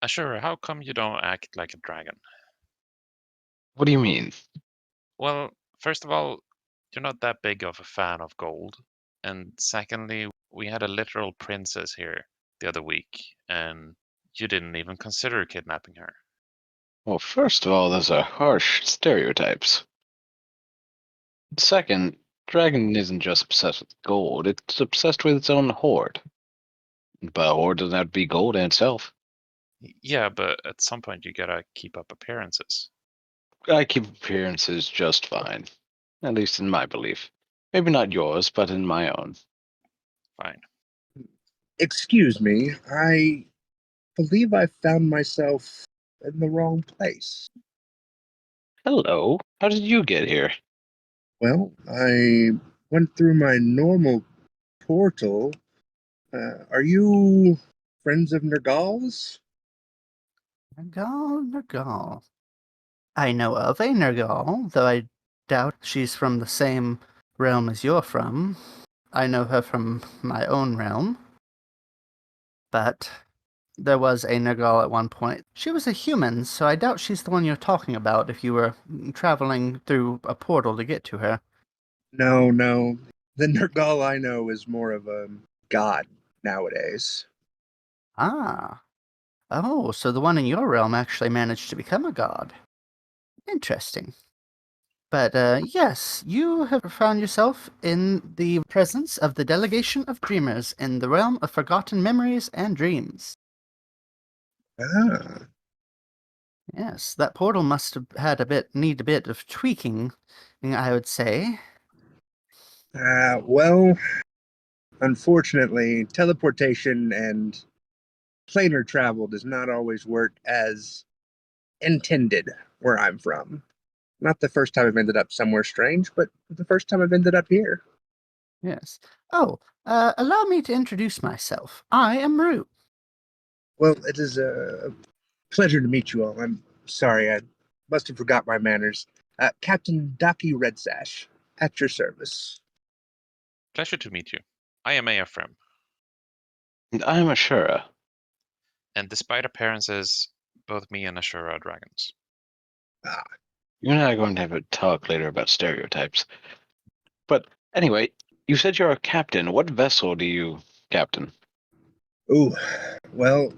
Ashura, how come you don't act like a dragon? What do you mean? Well, first of all, you're not that big of a fan of gold. And secondly, we had a literal princess here the other week, and you didn't even consider kidnapping her. Well, first of all, those are harsh stereotypes. Second, dragon isn't just obsessed with gold, it's obsessed with its own hoard. But a hoard doesn't have to be gold in itself. Yeah, but at some point you gotta keep up appearances. I keep appearances just fine. At least in my belief. Maybe not yours, but in my own. Fine. Excuse me, I believe I found myself in the wrong place. Hello, how did you get here? Well, I went through my normal portal. Are you friends of Nergal's? Nergal. I know of a Nergal, though I doubt she's from the same realm as you're from. I know her from my own realm. But there was a Nergal at one point. She was a human, so I doubt she's the one you're talking about if you were traveling through a portal to get to her. No. The Nergal I know is more of a god nowadays. Ah. Oh, so the one in your realm actually managed to become a god. Interesting. But yes, you have found yourself in the presence of the Delegation of Dreamers in the realm of forgotten memories and dreams. Ah. Yes, that portal must have had need a bit of tweaking, I would say. Well, unfortunately, teleportation and planar travel does not always work as intended where I'm from. Not the first time I've ended up somewhere strange, but the first time I've ended up here. Yes. Oh, allow me to introduce myself. I am Rue. Well, it is a pleasure to meet you all. I'm sorry, I must have forgot my manners. Captain Daki Redsash, at your service. Pleasure to meet you. I am Ephraim, And I'm Ashura. and despite appearances, both me and Ashura are dragons. Ah, You and I are going to have a talk later about stereotypes. But anyway, you said you're a captain. What vessel do you captain? ooh, well,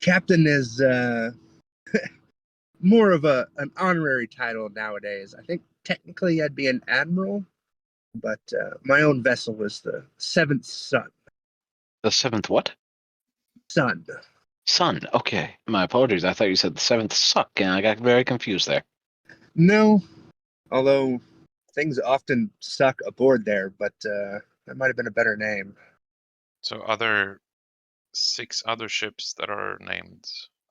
Captain is more of an honorary title nowadays. I think technically I'd be an admiral, but my own vessel is the Seventh Sun. The seventh what? Sun. Sun. Okay. My apologies. I thought you said the seventh suck, and I got very confused there. No, although things often suck aboard there, but that might have been a better name. So other 6 other ships that are named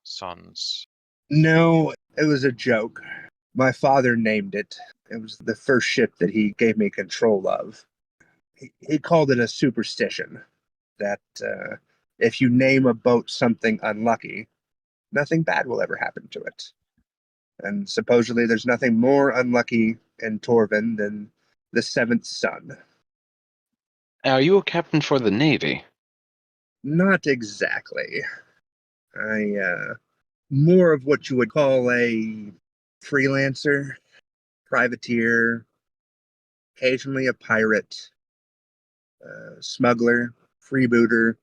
Suns. No, it was a joke. My father named it. It was the first ship that he gave me control of. He called it a superstition that if you name a boat something unlucky, nothing bad will ever happen to it. And supposedly there's nothing more unlucky in Torvin than the Seventh Sun. Are you a captain for the Navy? Not exactly. More of what you would call a freelancer, privateer, occasionally a pirate, smuggler, freebooter.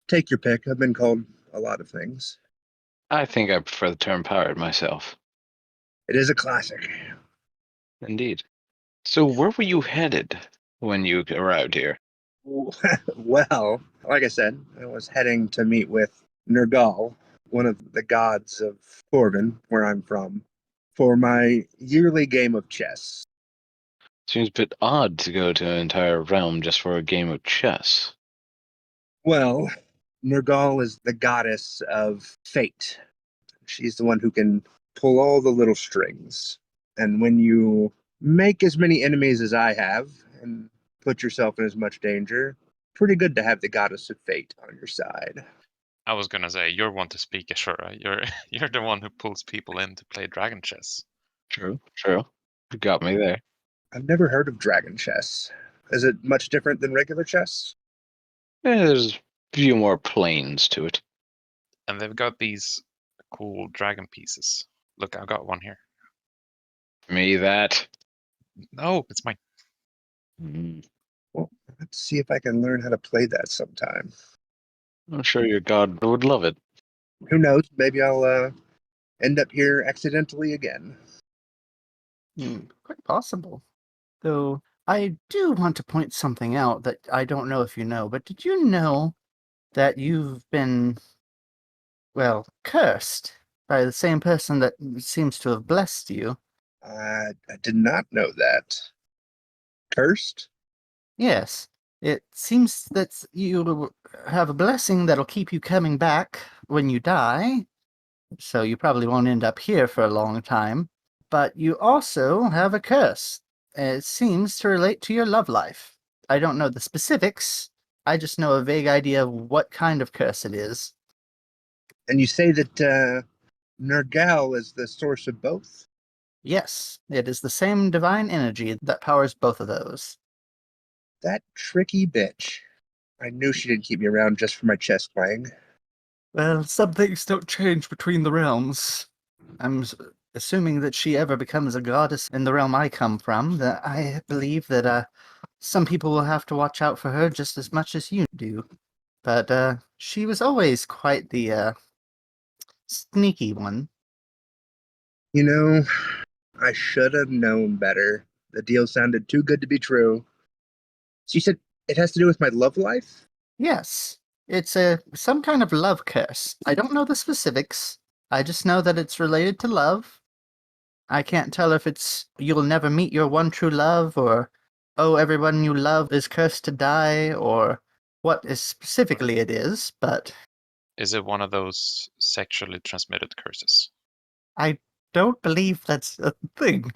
Take your pick. I've been called a lot of things. I think I prefer the term pirate myself. It is a classic. Indeed. So where were you headed when you arrived here? Well, like I said, I was heading to meet with Nergal, one of the gods of Corvin, where I'm from, for my yearly game of chess. Seems a bit odd to go to an entire realm just for a game of chess. Well, Nergal is the goddess of fate. She's the one who can pull all the little strings. And when you make as many enemies as I have and put yourself in as much danger, pretty good to have the goddess of fate on your side. I was gonna say you're one to speak, Ashura. You're the one who pulls people in to play dragon chess. True. You got me there. I've never heard of dragon chess. Is it much different than regular chess? There's a few more planes to it. and they've got these cool dragon pieces. Look, I've got one here. Me that. No, it's mine. Mm. Well, let's see if I can learn how to play that sometime. I'm sure your god would love it. Who knows? Maybe I'll end up here accidentally again. Quite possible. Though I do want to point something out that I don't know if you know, but did you know that you've been, well, cursed by the same person that seems to have blessed you? I did not know that. Cursed? Yes. It seems that you have a blessing that'll keep you coming back when you die, so you probably won't end up here for a long time. But you also have a curse. It seems to relate to your love life. I don't know the specifics. I just know a vague idea of what kind of curse it is. And you say that Nergal is the source of both? Yes, it is the same divine energy that powers both of those. That tricky bitch. I knew she didn't keep me around just for my chess playing. Well, some things don't change between the realms. I'm assuming that she ever becomes a goddess in the realm I come from, that I believe that some people will have to watch out for her just as much as you do. But she was always quite the sneaky one. You know, I should have known better. The deal sounded too good to be true. So you said it has to do with my love life? Yes, it's some kind of love curse. I don't know the specifics. I just know that it's related to love. I can't tell if it's you'll never meet your one true love, or oh, everyone you love is cursed to die, or what is specifically it is, but Is it one of those sexually transmitted curses? I don't believe that's a thing.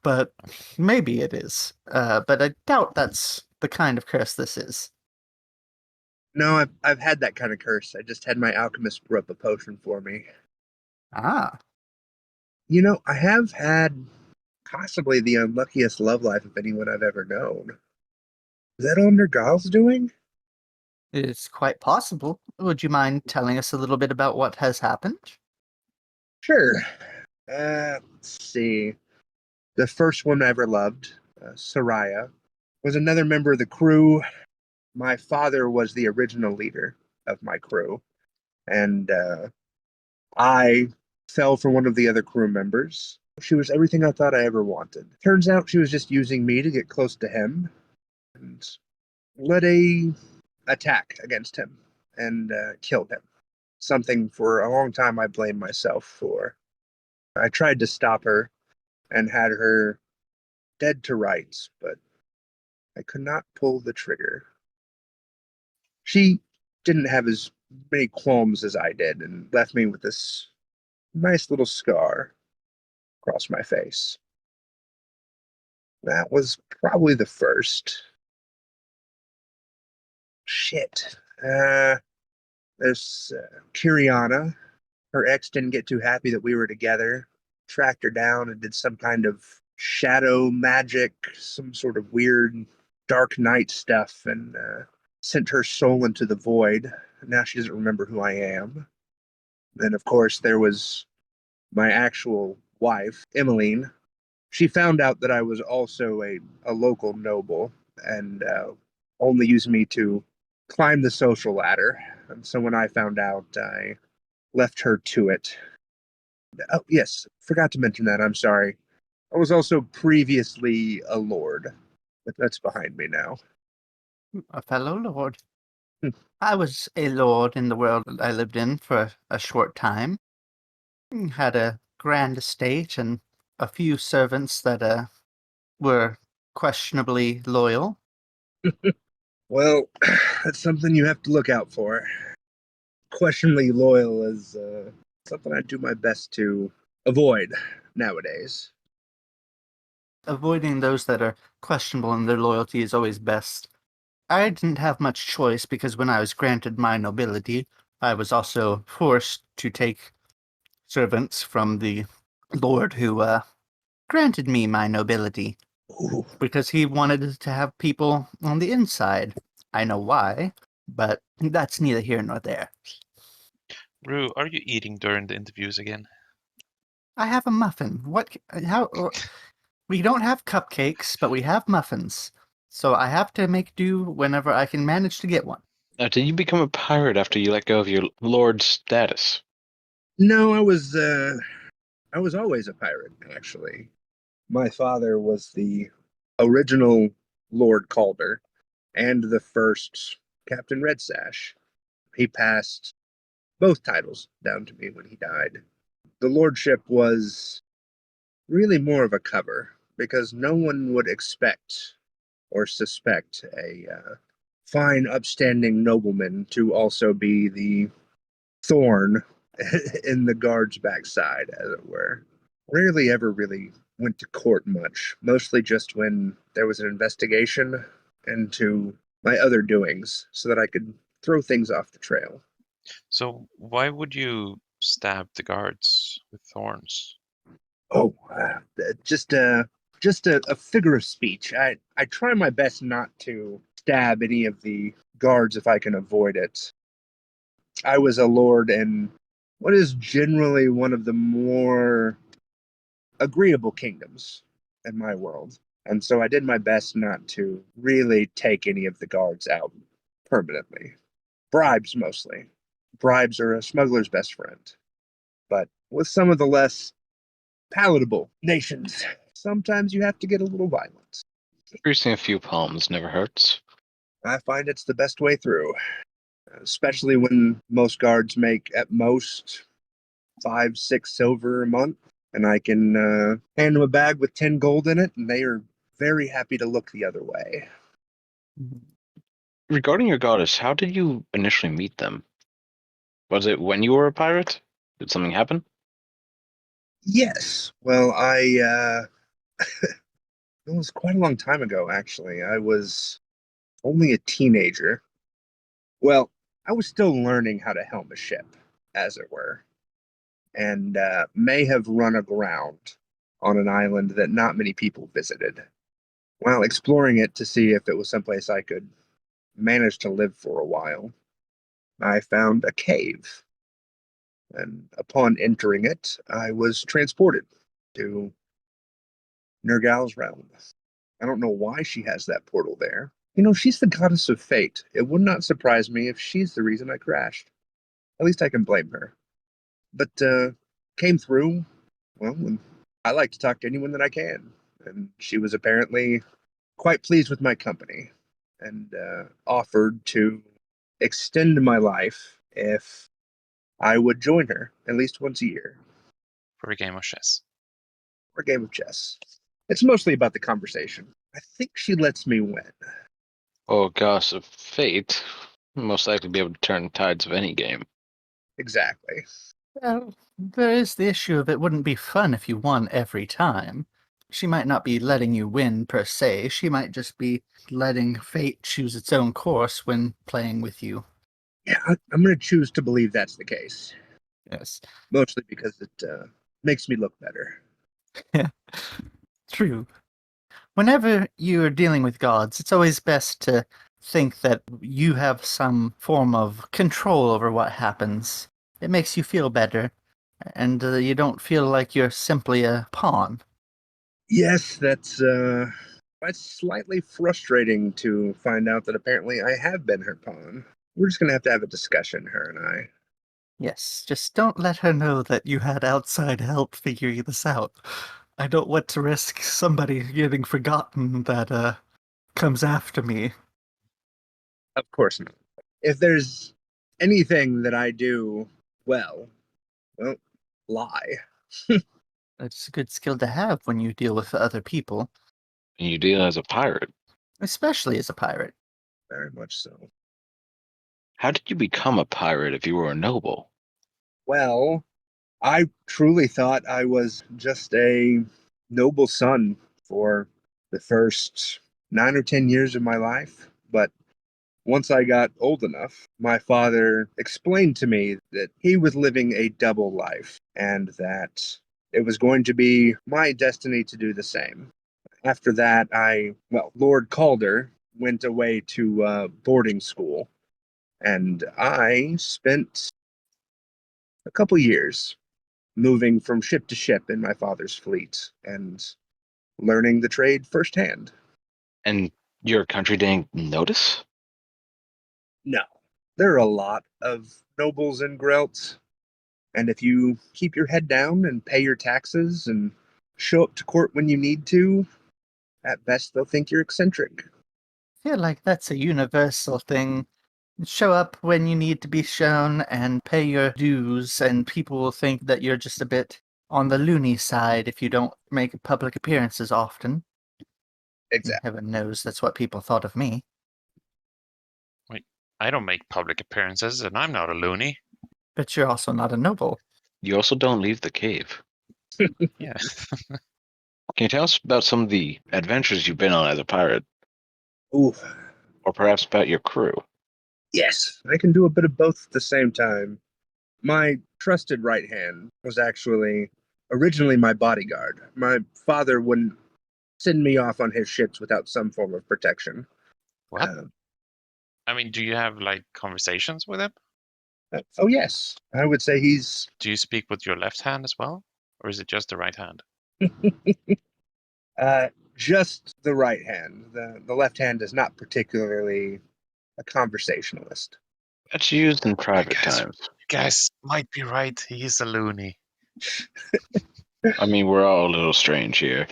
But maybe it is. But I doubt that's the kind of curse this is. No, I've had that kind of curse. I just had my alchemist brew up a potion for me. Ah, You know, I have had possibly the unluckiest love life of anyone I've ever known. Is that all Nergal's doing? it's quite possible. Would you mind telling us a little bit about what has happened? Sure. Let's see. The first one I ever loved, Soraya, was another member of the crew. My father was the original leader of my crew, and I fell for one of the other crew members. She was everything I thought I ever wanted. Turns out she was just using me to get close to him and led a attack against him and killed him. Something for a long time I blamed myself for. I tried to stop her and had her dead to rights, but I could not pull the trigger. She didn't have as many qualms as I did and left me with this nice little scar across my face. That was probably the first. Shit. There's Kiriana. Her ex didn't get too happy that we were together. Tracked her down and did some kind of shadow magic, some sort of weird dark night stuff, and sent her soul into the void. Now she doesn't remember who I am. Then, of course, there was my actual wife, Emmeline. She found out that I was also a local noble and only used me to climb the social ladder. And so when I found out, I left her to it. Oh, yes, forgot to mention that. I'm sorry. I was also previously a lord, but that's behind me now. A fellow lord. Hmm. I was a lord in the world I lived in for a short time. Had a grand estate and a few servants that were questionably loyal. Well, that's something you have to look out for. Questionably loyal is something I do my best to avoid nowadays. Avoiding those that are questionable in their loyalty is always best. I didn't have much choice because when I was granted my nobility, I was also forced to take servants from the lord who granted me my nobility Ooh. because he wanted to have people on the inside. I know why, but that's neither here nor there. Rue, are you eating during the interviews again? I have a muffin. We don't have cupcakes, but we have muffins. So I have to make do whenever I can manage to get one. Now, did you become a pirate after you let go of your lord status? No, I was always a pirate, actually. My father was the original Lord Calder and the first Captain Redsash. He passed both titles down to me when he died. The lordship was really more of a cover because no one would expect or suspect a fine, upstanding nobleman to also be the thorn in the guard's backside, as it were. Rarely ever really went to court much, mostly just when there was an investigation into my other doings so that I could throw things off the trail. So why would you stab the guards with thorns? Oh, just a figure of speech. I try my best not to stab any of the guards if I can avoid it. I was a lord in what is generally one of the more agreeable kingdoms in my world. And so I did my best not to really take any of the guards out permanently. Bribes mostly. Bribes are a smuggler's best friend. But with some of the less palatable nations, sometimes you have to get a little violent. Piercing a few palms never hurts. I find it's the best way through, especially when most guards make at most 5, 6 silver a month, and I can hand them a bag with 10 gold in it, and they are very happy to look the other way. Regarding your goddess, how did you initially meet them? Was it when you were a pirate? Did something happen? Yes. Well, it was quite a long time ago, actually. I was only a teenager. Well, I was still learning how to helm a ship, as it were, and may have run aground on an island that not many people visited. While exploring it to see if it was someplace I could manage to live for a while, I found a cave, and upon entering it, I was transported to Nergal's realm. I don't know why she has that portal there. You know, she's the goddess of fate. It would not surprise me if she's the reason I crashed. At least I can blame her. But came through, well, and I like to talk to anyone that I can. And she was apparently quite pleased with my company and offered to extend my life if I would join her at least once a year For a game of chess. for a game of chess. It's mostly about the conversation. I think she lets me win. Oh, gosh, of fate. Most likely be able to turn tides of any game. Exactly. Well, there is the issue of it wouldn't be fun if you won every time. She might not be letting you win per se. She might just be letting fate choose its own course when playing with you. Yeah, I'm going to choose to believe that's the case. Yes. Mostly because it makes me look better. True. Whenever you're dealing with gods, it's always best to think that you have some form of control over what happens. It makes you feel better, and you don't feel like you're simply a pawn. Yes, that's slightly frustrating to find out that apparently I have been her pawn. We're just going to have a discussion, her and I. Yes, just don't let her know that you had outside help figuring this out. I don't want to risk somebody getting forgotten that comes after me. Of course not. If there's anything that I do well, lie. It's a good skill to have when you deal with other people, And you deal as a pirate. especially as a pirate. Very much so. How did you become a pirate if you were a noble? Well, I truly thought I was just a noble son for the first 9 or 10 years of my life. But once I got old enough, my father explained to me that he was living a double life and that it was going to be my destiny to do the same. After that, Lord Calder went away to boarding school, and I spent a couple years, moving from ship to ship in my father's fleet and learning the trade firsthand. And your country didn't notice? No, there are a lot of nobles in Grelt, and if you keep your head down and pay your taxes and show up to court when you need to, at best they'll think you're eccentric. I feel like that's a universal thing. Show up when you need to be shown and pay your dues, and people will think that you're just a bit on the loony side if you don't make public appearances often. Exactly. Heaven knows that's what people thought of me. Wait, I don't make public appearances, and I'm not a loony. But you're also not a noble. You also don't leave the cave. Yeah. Can you tell us about some of the adventures you've been on as a pirate? Ooh, Or perhaps about your crew? yes, I can do a bit of both at the same time. My trusted right hand was actually originally my bodyguard. My father wouldn't send me off on his ships without some form of protection. What? Uh, I mean, do you have like conversations with him? oh, yes, I would say he's Do you speak with your left hand as well? Or is it just the right hand? just the right hand. The left hand is not particularly a conversationalist. That's used in private guess- times. You guys might be right. He's a loony. I mean, we're all a little strange here.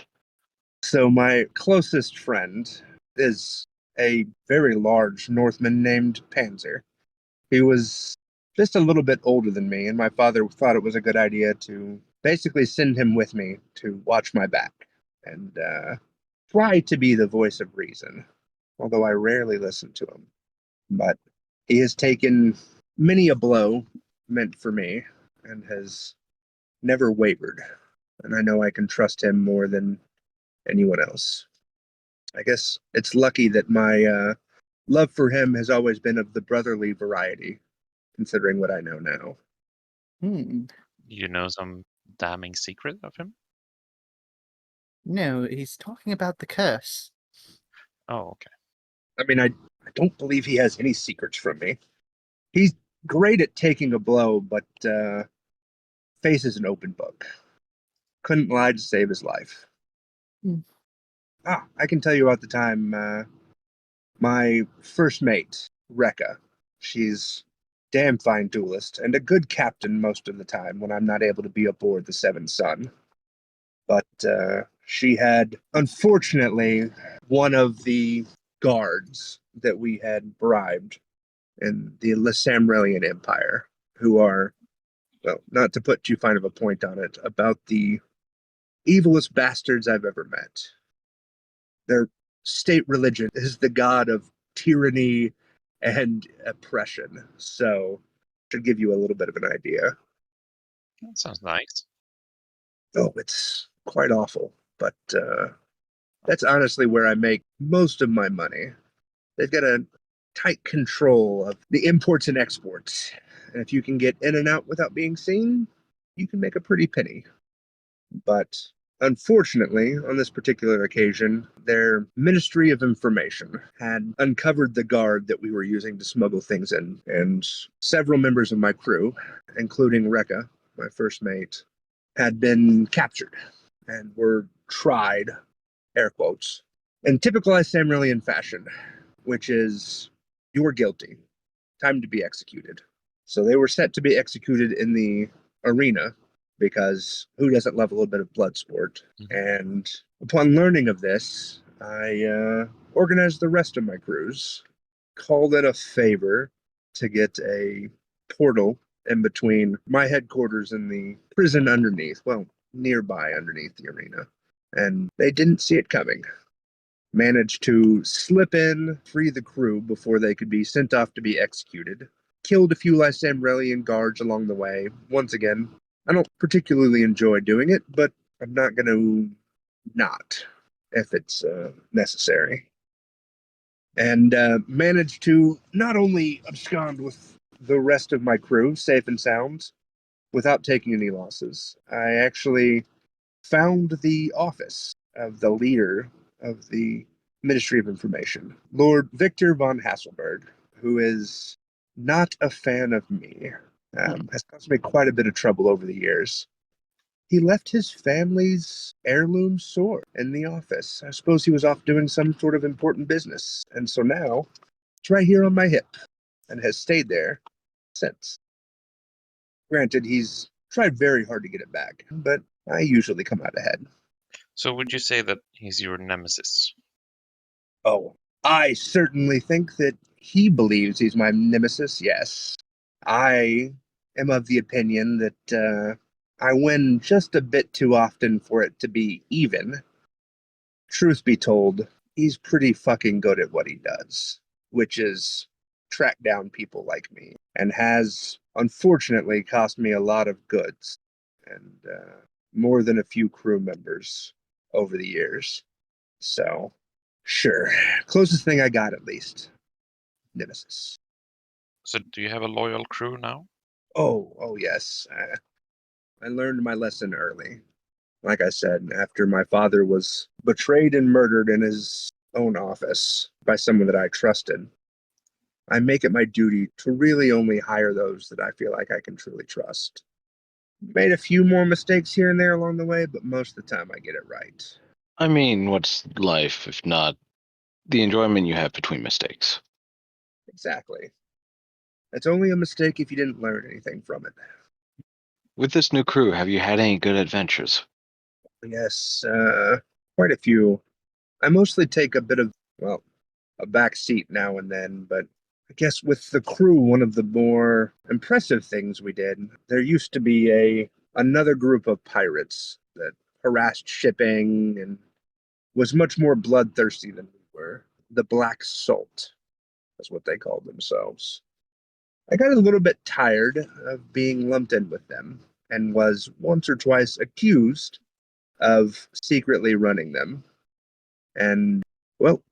So my closest friend is a very large Northman named Panzer. He was just a little bit older than me, and my father thought it was a good idea to basically send him with me to watch my back and try to be the voice of reason, although I rarely listen to him. But he has taken many a blow meant for me and has never wavered, and I know I can trust him more than anyone else. I guess it's lucky that my love for him has always been of the brotherly variety, considering what I know now. You know some damning secret of him? No, he's talking about the curse. Oh, okay. I mean, I don't believe he has any secrets from me. He's great at taking a blow, but face is an open book. Couldn't lie to save his life. Hmm. I can tell you about the time my first mate, Rekka. She's damn fine duelist and a good captain most of the time when I'm not able to be aboard the Seven Sun. But she had, unfortunately, one of the guards that we had bribed in the Lysamrelian Empire, who are, well, not to put too fine of a point on it, about the evilest bastards I've ever met. Their state religion is the god of tyranny and oppression, so should give you a little bit of an idea. That sounds nice. Oh, it's quite awful, but that's honestly where I make most of my money. They've got a tight control of the imports and exports, and if you can get in and out without being seen, you can make a pretty penny. But unfortunately, on this particular occasion, their Ministry of Information had uncovered the guard that we were using to smuggle things in, and several members of my crew, including Rekka, my first mate, had been captured and were tried, air quotes, in typical Lysamrelian fashion, which is, you are guilty, time to be executed. So they were set to be executed in the arena, because who doesn't love a little bit of blood sport? And upon learning of this, I organized the rest of my crews, called it a favor to get a portal in between my headquarters and the prison underneath, well, nearby underneath the arena. And they didn't see it coming. Managed to slip in, free the crew before they could be sent off to be executed. Killed a few Lysamrelian guards along the way. Once again, I don't particularly enjoy doing it, but I'm not going to not if it's necessary. And managed to not only abscond with the rest of my crew, safe and sound, without taking any losses, I actually found the office of the leader of the Ministry of Information, Lord Victor von Hasselberg, who is not a fan of me. Has caused me quite a bit of trouble over the years. He left his family's heirloom sword in the office. I suppose he was off doing some sort of important business, and so now it's right here on my hip, and has stayed there since. Granted, he's tried very hard to get it back, but I usually come out ahead. So would you say that he's your nemesis? Oh, I certainly think that he believes he's my nemesis, yes. I am of the opinion that I win just a bit too often for it to be even. Truth be told, he's pretty fucking good at what he does, which is track down people like me, and has unfortunately cost me a lot of goods and more than a few crew members over the years. So, sure, closest thing I got at least. Nemesis. So do you have a loyal crew now? Oh yes. I learned my lesson early. Like I said, after my father was betrayed and murdered in his own office by someone that I trusted, I make it my duty to really only hire those that I feel like I can truly trust. Made a few more mistakes here and there along the way, but most of the time I get it right. I mean, what's life if not the enjoyment you have between mistakes? Exactly. It's only a mistake if you didn't learn anything from it. With this new crew, have you had any good adventures? Yes, quite a few. I mostly take a bit of, well, a back seat now and then, but I guess with the crew, one of the more impressive things we did, there used to be another group of pirates that harassed shipping and was much more bloodthirsty than we were. The Black Salt, that's what they called themselves. I got a little bit tired of being lumped in with them and was once or twice accused of secretly running them. And, well,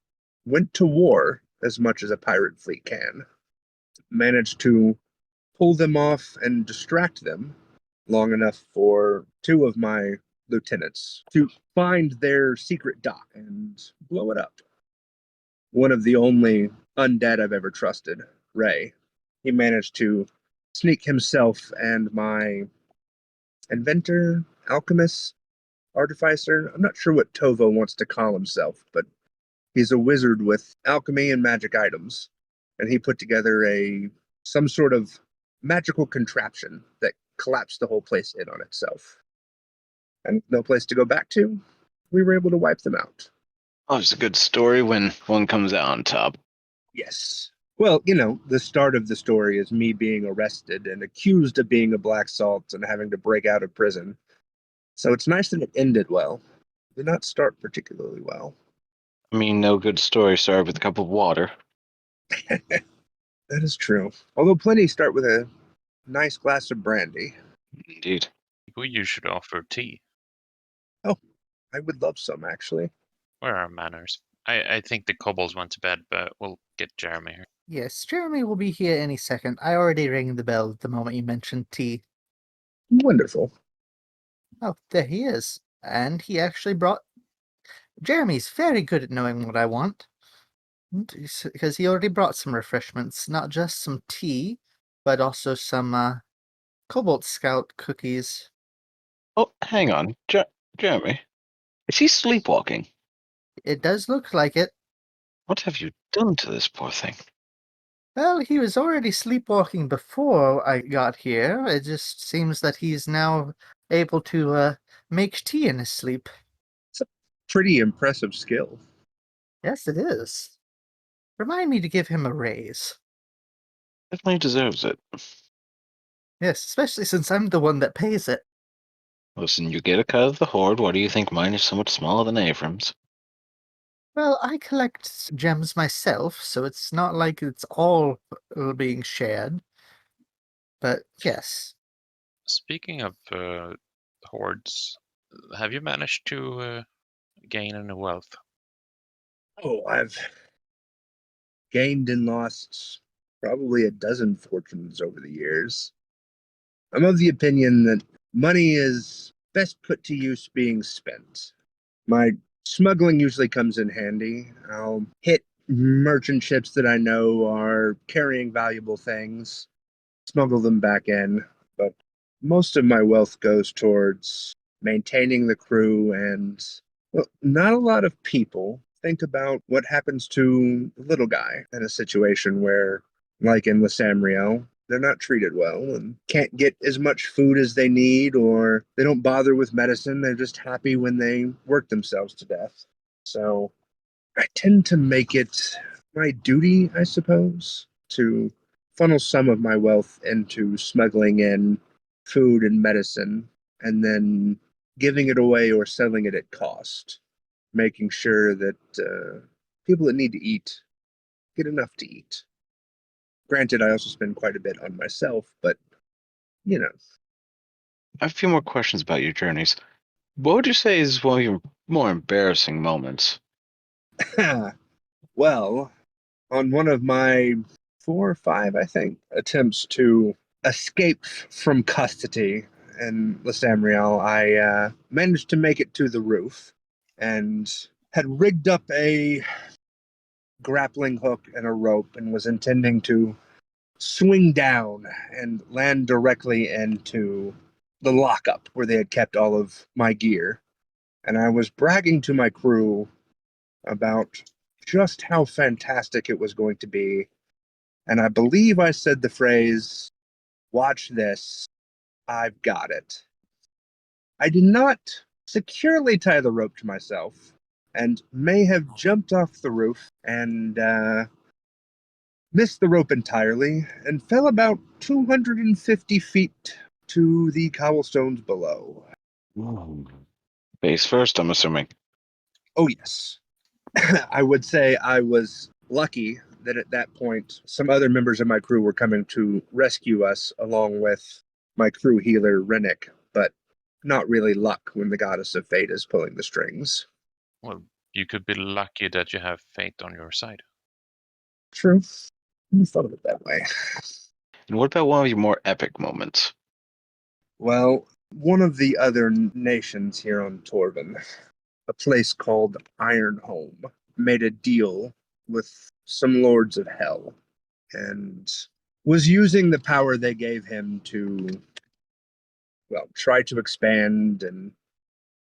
went to war as much as a pirate fleet can. Managed to pull them off and distract them long enough for two of my lieutenants to find their secret dock and blow it up. One of the only undead I've ever trusted, Ray, he managed to sneak himself and my inventor, alchemist, artificer. I'm not sure what Tovo wants to call himself, but he's a wizard with alchemy and magic items, and he put together some sort of magical contraption that collapsed the whole place in on itself. And no place to go back to, we were able to wipe them out. Oh, it's a good story when one comes out on top. Yes. Well, the start of the story is me being arrested and accused of being a black salt and having to break out of prison. So it's nice that it ended well. It did not start particularly well. I mean, no good story started with a cup of water. That is true. Although plenty start with a nice glass of brandy. Indeed. You should offer tea. Oh, I would love some, actually. Where are manners? I think the kobolds went to bed, but we'll get Jeremy here. Yes, Jeremy will be here any second. I already rang the bell the moment you mentioned tea. Wonderful. Oh, there he is. And he actually brought... Jeremy's very good at knowing what I want. Because he already brought some refreshments. Not just some tea, but also some Cobalt Scout cookies. Oh, hang on. Jeremy, is he sleepwalking? It does look like it. What have you done to this poor thing? Well, he was already sleepwalking before I got here. It just seems that he's now able to make tea in his sleep. It's a pretty impressive skill. Yes, it is. Remind me to give him a raise. Definitely deserves it. Yes, especially since I'm the one that pays it. Listen, you get a cut of the hoard. Why do you think mine is so much smaller than Avram's? Well, I collect gems myself, so it's not like it's all being shared. But yes. Speaking of hoards, have you managed to gain any wealth? Oh, I've gained and lost probably a dozen fortunes over the years. I'm of the opinion that money is best put to use being spent. My smuggling usually comes in handy. I'll hit merchant ships that I know are carrying valuable things, smuggle them back in, but most of my wealth goes towards maintaining the crew and, well, not a lot of people think about what happens to the little guy in a situation where, like in Lasamriel, they're not treated well and can't get as much food as they need, or they don't bother with medicine. They're just happy when they work themselves to death. So I tend to make it my duty, I suppose, to funnel some of my wealth into smuggling in food and medicine and then giving it away or selling it at cost, making sure that people that need to eat get enough to eat. Granted, I also spend quite a bit on myself, but, you know. I have a few more questions about your journeys. What would you say is one of your more embarrassing moments? Well, on one of my 4 or 5, I think, attempts to escape from custody in Lasamriel, I managed to make it to the roof and had rigged up a grappling hook and a rope and was intending to swing down and land directly into the lockup where they had kept all of my gear. And I was bragging to my crew about just how fantastic it was going to be. And I believe I said the phrase, "Watch this, I've got it." I did not securely tie the rope to myself and may have jumped off the roof and missed the rope entirely and fell about 250 feet to the cobblestones below. Face first, I'm assuming. Oh, yes. I would say I was lucky that at that point some other members of my crew were coming to rescue us along with my crew healer Rennick, but not really luck when the goddess of fate is pulling the strings. Well, you could be lucky that you have fate on your side. True. I thought of it that way. And what about one of your more epic moments? Well, one of the other nations here on Torvin, a place called Ironholm, made a deal with some lords of hell and was using the power they gave him to, well, try to expand and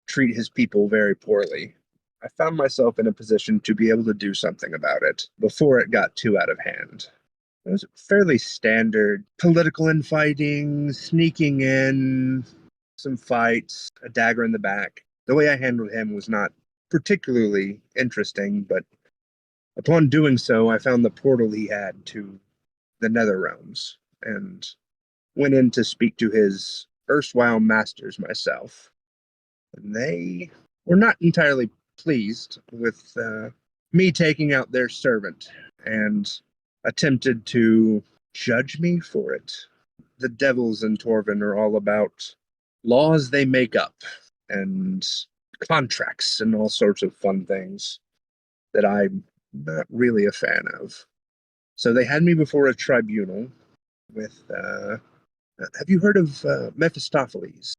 treat his people very poorly. I found myself in a position to be able to do something about it before it got too out of hand. It was fairly standard political infighting, sneaking in, some fights, a dagger in the back. The way I handled him was not particularly interesting, but upon doing so, I found the portal he had to the Nether Realms and went in to speak to his erstwhile masters myself. And they were not entirely pleased with me taking out their servant and attempted to judge me for it. The devils in Torvin are all about laws they make up and contracts and all sorts of fun things that I'm not really a fan of. So they had me before a tribunal with, have you heard of Mephistopheles?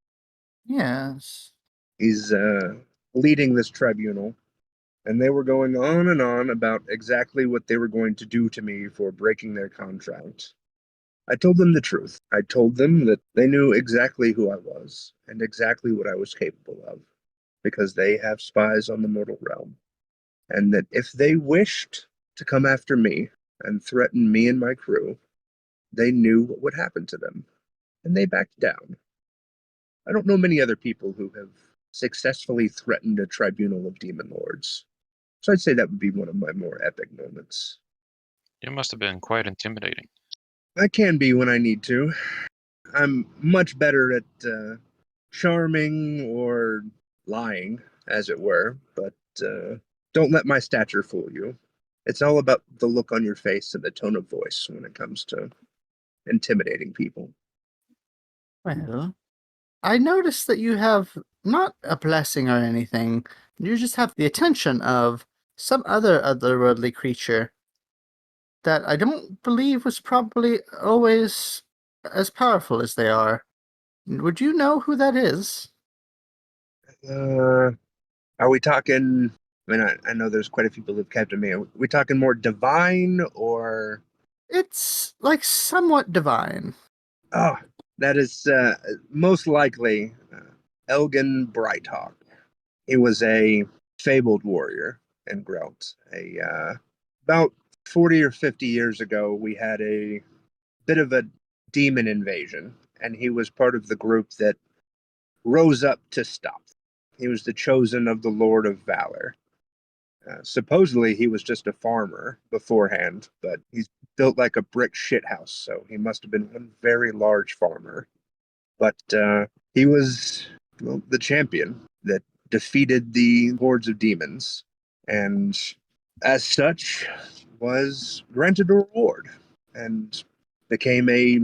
Yes. He's leading this tribunal, and they were going on and on about exactly what they were going to do to me for breaking their contract. I told them the truth. I told them that they knew exactly who I was and exactly what I was capable of, because they have spies on the mortal realm, and that if they wished to come after me and threaten me and my crew, they knew what would happen to them, and they backed down. I don't know many other people who have successfully threatened a tribunal of demon lords. So I'd say that would be one of my more epic moments. You must have been quite intimidating. I can be when I need to. I'm much better at charming or lying, as it were, but don't let my stature fool you. It's all about the look on your face and the tone of voice when it comes to intimidating people. Well, I noticed that you have not a blessing or anything. You just have the attention of some other otherworldly creature that I don't believe was probably always as powerful as they are. Would you know who that is? Are we talking? I mean, I know there's quite a few people who've kept me. Are we talking more divine or? It's like somewhat divine. Oh, that is most likely Elgin Breitalk. He was a fabled warrior in Grelt. About 40 or 50 years ago, we had a bit of a demon invasion, and he was part of the group that rose up to stop. He was the chosen of the Lord of Valor. Supposedly, he was just a farmer beforehand, but he's built like a brick shithouse, so he must have been one very large farmer. But he was the champion that defeated the hordes of demons, and as such, was granted a reward and became a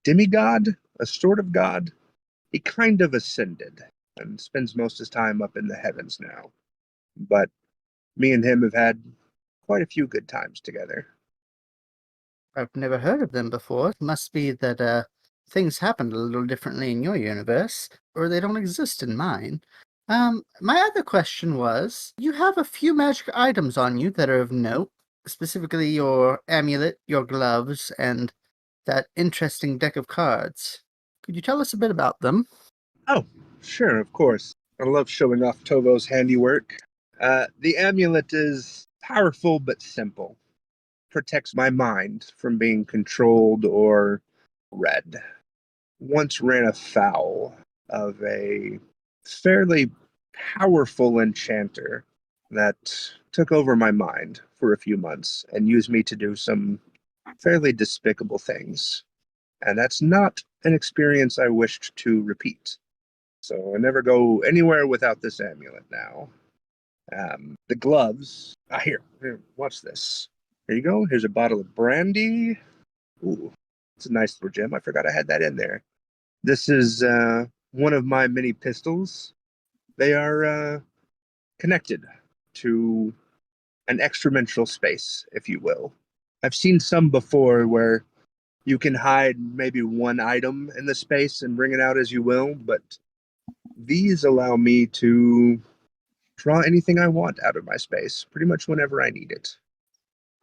demigod, a sort of god. He kind of ascended and spends most of his time up in the heavens now. But me and him have had quite a few good times together. I've never heard of them before. It must be that things happened a little differently in your universe, or they don't exist in mine. My other question was, you have a few magic items on you that are of note, specifically your amulet, your gloves, and that interesting deck of cards. Could you tell us a bit about them? Oh, sure, of course. I love showing off Tovo's handiwork. The amulet is powerful but simple. Protects my mind from being controlled or read. Once ran afoul of a fairly powerful enchanter that took over my mind for a few months and used me to do some fairly despicable things. And that's not an experience I wished to repeat. So I never go anywhere without this amulet now. The gloves. Here, watch this. Here you go. Here's a bottle of brandy. Ooh, it's a nice little gem. I forgot I had that in there. This is one of my mini pistols. They are connected to an extra-dimensional space, if you will. I've seen some before where you can hide maybe one item in the space and bring it out as you will, but these allow me to draw anything I want out of my space, pretty much whenever I need it.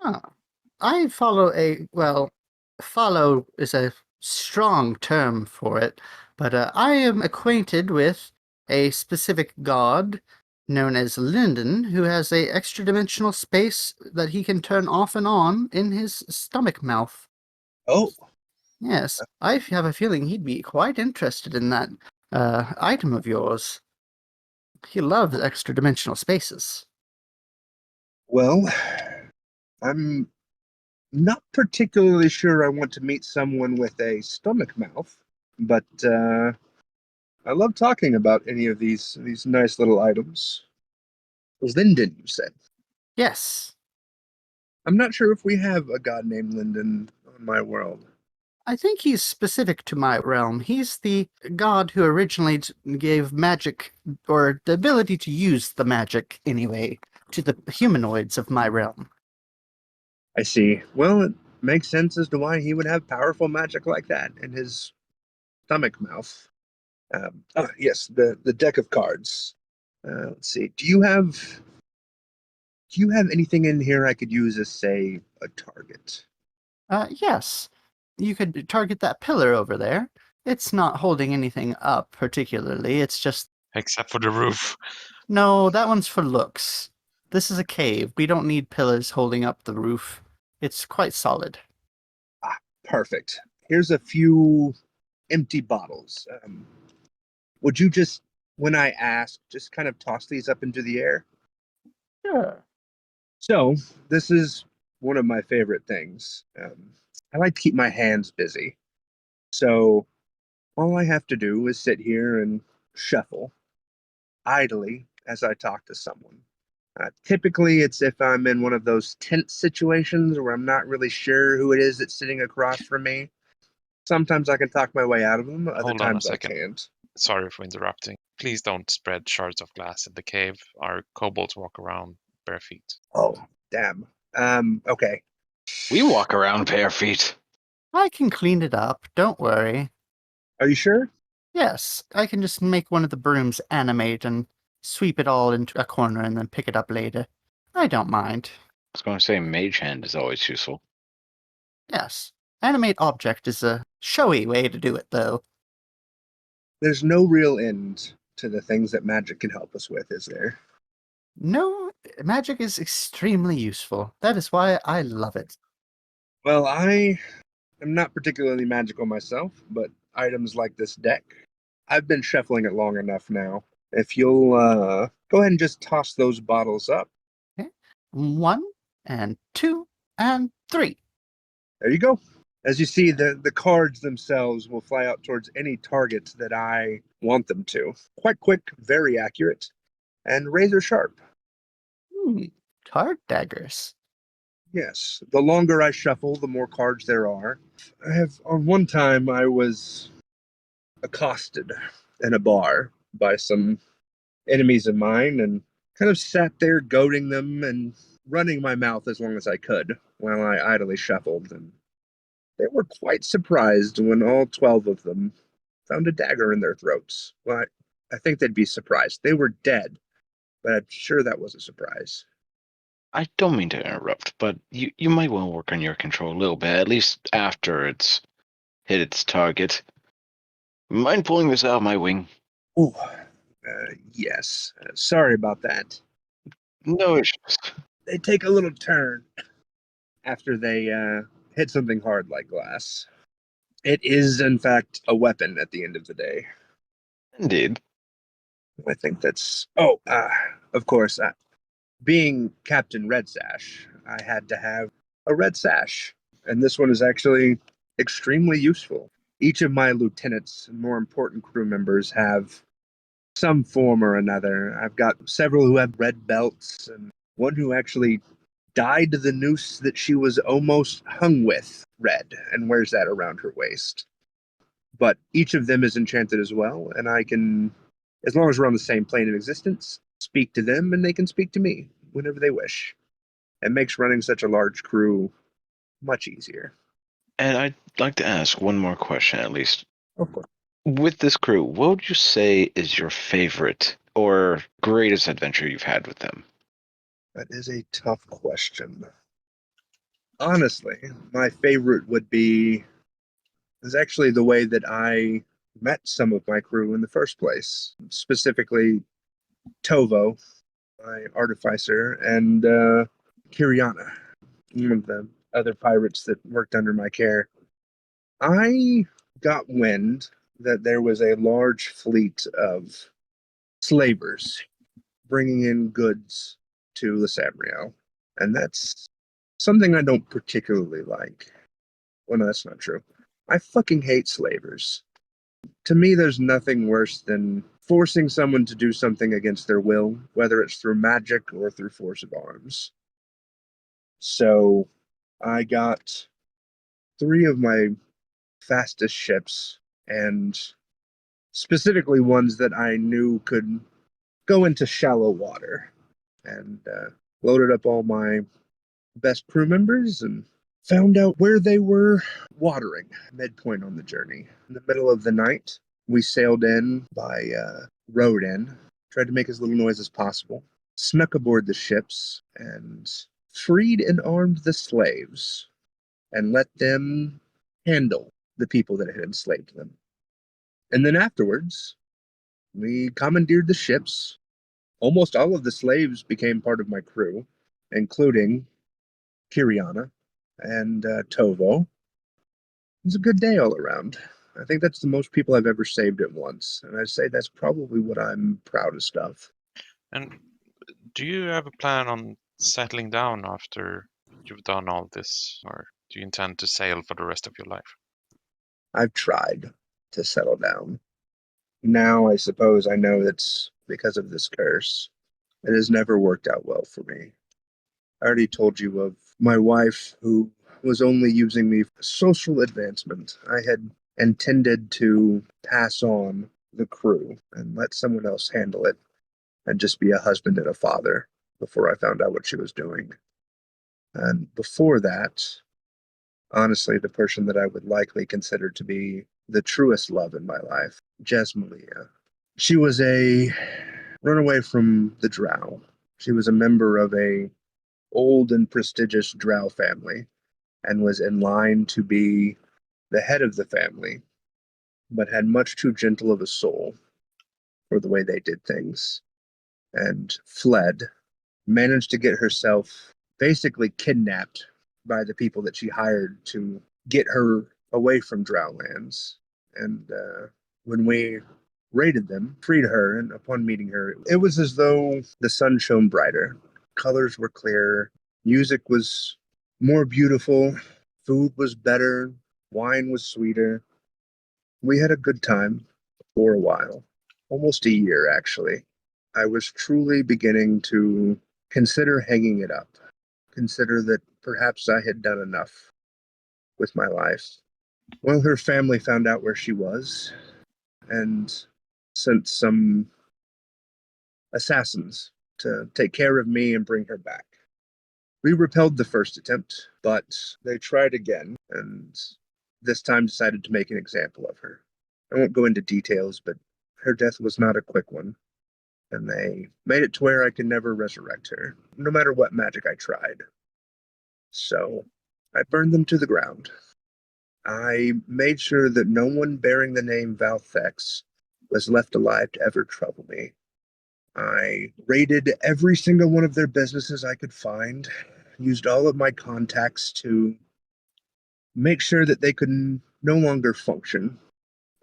Huh. I follow follow is a strong term for it, but I am acquainted with a specific god known as Linden who has a extra-dimensional space that he can turn off and on in his stomach mouth. Oh, Yes, I have a feeling he'd be quite interested in that item of yours. He loves extra-dimensional spaces. well, I'm not particularly sure I want to meet someone with a stomach mouth, but I love talking about any of these nice little items. Linden, you said. Yes, I'm not sure if we have a god named Linden on my world. I think he's specific to my realm. He's the god who originally gave magic, or the ability to use the magic, anyway, to the humanoids of my realm. I see. Well, it makes sense as to why he would have powerful magic like that in his stomach mouth. Yes, the deck of cards. Let's see. Do you have anything in here I could use as, say, a target? Yes, you could target that pillar over there. It's not holding anything up particularly, it's just... Except for the roof. No, that one's for looks. This is a cave. We don't need pillars holding up the roof. It's quite solid. Perfect. Here's a few empty bottles. Would you just, when I ask, just kind of toss these up into the air? Sure. So, this is one of my favorite things. I like to keep my hands busy. So, all I have to do is sit here and shuffle idly as I talk to someone. Typically, it's if I'm in one of those tense situations where I'm not really sure who it is that's sitting across from me. Sometimes I can talk my way out of them, other Hold on a times I second. can't. Sorry for interrupting. Please don't spread shards of glass in the cave. Our kobolds walk around bare feet. Oh, damn. Okay. We walk around bare feet. I can clean it up, don't worry. Are you sure? Yes, I can just make one of the brooms animate and sweep it all into a corner and then pick it up later. I don't mind. I was going to say mage hand is always useful. Yes. Animate object is a showy way to do it, though. There's no real end to the things that magic can help us with, is there? No, magic is extremely useful. That is why I love it. Well, I am not particularly magical myself, but items like this deck, I've been shuffling it long enough now. If you'll go ahead and just toss those bottles up. Okay. 1 and 2 and 3. There you go. As you see, the cards themselves will fly out towards any target that I want them to. Quite quick, very accurate, and razor sharp. Card daggers. Yes, the longer I shuffle, the more cards there are. On one time, I was accosted in a bar by some enemies of mine and kind of sat there goading them and running my mouth as long as I could while I idly shuffled. And they were quite surprised when all 12 of them found a dagger in their throats. Well, I think they'd be surprised. They were dead, but I'm sure that was a surprise. I don't mean to interrupt, but you might want to work on your control a little bit, at least after it's hit its target. Mind pulling this out of my wing? Ooh, yes. Sorry about that. No issues. They take a little turn after they hit something hard like glass. It is, in fact, a weapon at the end of the day. Indeed. I think that's... Oh, of course, being Captain Redsash, I had to have a red sash. And this one is actually extremely useful. Each of my lieutenants and more important crew members have some form or another. I've got several who have red belts, and one who actually dyed the noose that she was almost hung with red and wears that around her waist. But each of them is enchanted as well, and I can, as long as we're on the same plane of existence, speak to them and they can speak to me whenever they wish. It makes running such a large crew much easier. And I'd like to ask one more question, at least. Of course. With this crew, what would you say is your favorite or greatest adventure you've had with them? That is a tough question. Honestly, my favorite is actually the way that I met some of my crew in the first place. Specifically, Tovo, my artificer, and Kiriana, one of the other pirates that worked under my care. I got wind that there was a large fleet of slavers bringing in goods to Lassamriel, and that's something I don't particularly like. Well, no, that's not true. I fucking hate slavers. To me, there's nothing worse than forcing someone to do something against their will, whether it's through magic or through force of arms. So I got 3 of my fastest ships, and specifically ones that I knew could go into shallow water, and loaded up all my best crew members and found out where they were watering midpoint on the journey. In the middle of the night, we sailed in by rowed in, tried to make as little noise as possible, snuck aboard the ships, and freed and armed the slaves and let them handle the people that had enslaved them. And then afterwards, we commandeered the ships. Almost all of the slaves became part of my crew, including Kiriana and Tovo. It was a good day all around. I think that's the most people I've ever saved at once, and I'd say that's probably what I'm proudest of. And do you have a plan on settling down after you've done all this, or do you intend to sail for the rest of your life? I've tried to settle down. Now I suppose I know it's because of this curse. It has never worked out well for me. I already told you of my wife who was only using me for social advancement. I had intended to pass on the crew and let someone else handle it and just be a husband and a father before I found out what she was doing. And before that, honestly, the person that I would likely consider to be the truest love in my life, Jesmalia. She was a runaway from the Drow. She was a member of a old and prestigious Drow family, and was in line to be the head of the family, but had much too gentle of a soul for the way they did things, and fled, managed to get herself basically kidnapped by the people that she hired to get her away from Drownlands. And when we raided them, freed her, and upon meeting her, it was as though the sun shone brighter. Colors were clearer, music was more beautiful, food was better, wine was sweeter. We had a good time for a while, almost a year actually. I was truly beginning to consider hanging it up, consider that perhaps I had done enough with my life. Well, her family found out where she was and sent some assassins to take care of me and bring her back. We repelled the first attempt, but they tried again, and this time decided to make an example of her. I won't go into details, but her death was not a quick one, and they made it to where I could never resurrect her, no matter what magic I tried. So I burned them to the ground. I made sure that no one bearing the name Valthex was left alive to ever trouble me. I raided every single one of their businesses I could find, used all of my contacts to make sure that they could no longer function,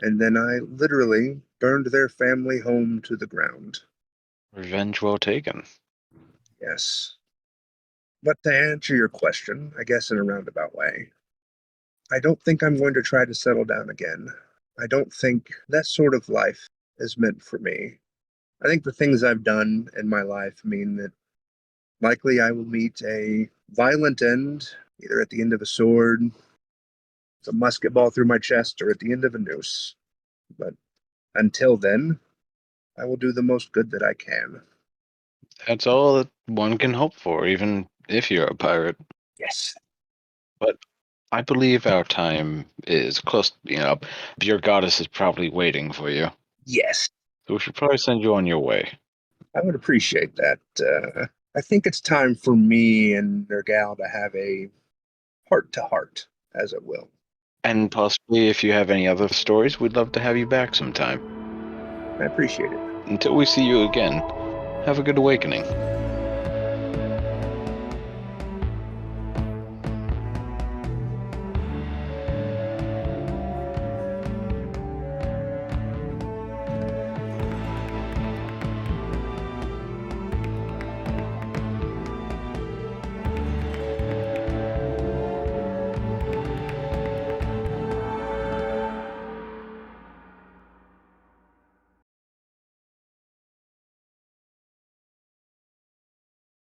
and then I literally burned their family home to the ground. Revenge well taken. Yes. But to answer your question, I guess in a roundabout way, I don't think I'm going to try to settle down again. I don't think that sort of life is meant for me. I think the things I've done in my life mean that likely I will meet a violent end, either at the end of a sword, a musket ball through my chest, or at the end of a noose. But until then, I will do the most good that I can. That's all that one can hope for, even if you're a pirate. Yes. But I believe our time is close. Your goddess is probably waiting for you. Yes. So we should probably send you on your way. I would appreciate that. I think it's time for me and Nergal to have a heart-to-heart, as it will. And possibly, if you have any other stories, we'd love to have you back sometime. I appreciate it. Until we see you again, have a good awakening.